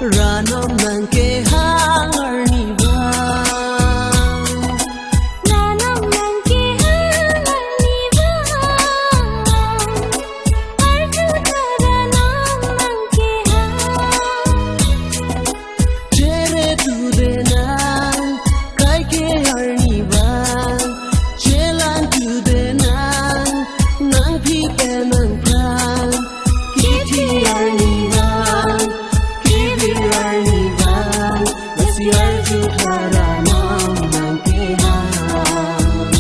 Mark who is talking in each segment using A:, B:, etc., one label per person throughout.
A: Ranom nang ke hangar ni bang,
B: Ranom nang ke hangar ni bang, Arju taranam nang ke hang,
A: Tere tu de nang kai ke har ni bang, Chelan tu de nang phi pe nang pran, Kiti har ni bang, Kibi har ni bang, Basi arju taranam nang ke hang.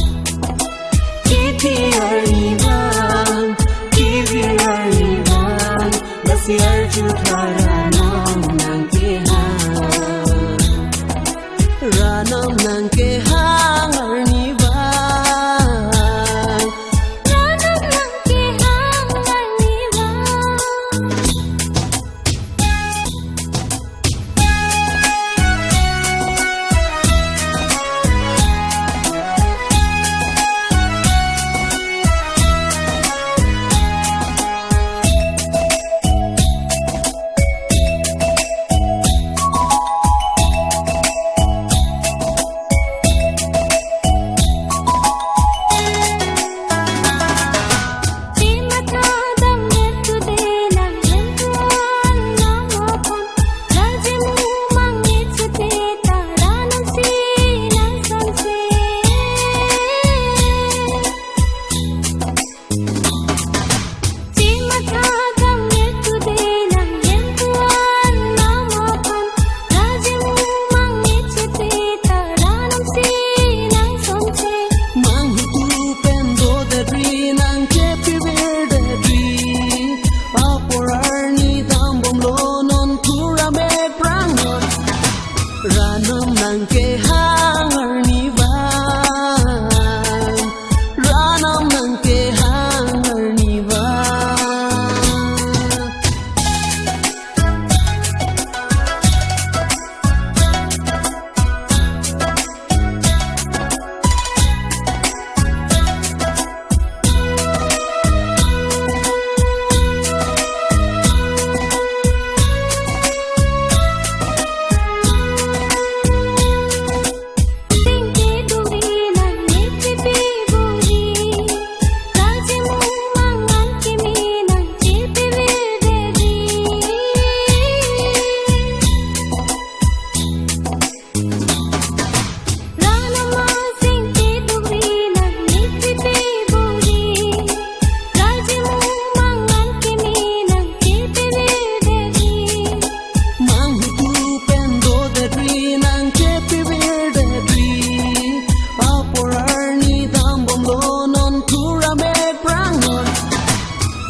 A: Kiti har ni bang, Kibi har ni bang, Basi arju taranam nang ke hang. Ranam nang ke hangar ni bang,
B: Ranom nang ke hangar ni bang. Ranam nang ke hangar ni bang, Ranam nang ke hangar ni bang.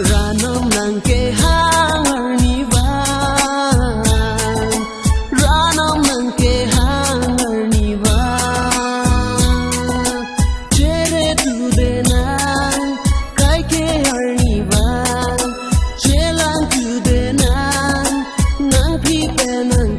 B: Ranam nang ke hangar ni bang, Ranam nang ke hangar ni bang, Tere tu de nang kai ke har ni bang, Chelang tu de nang phi pe nang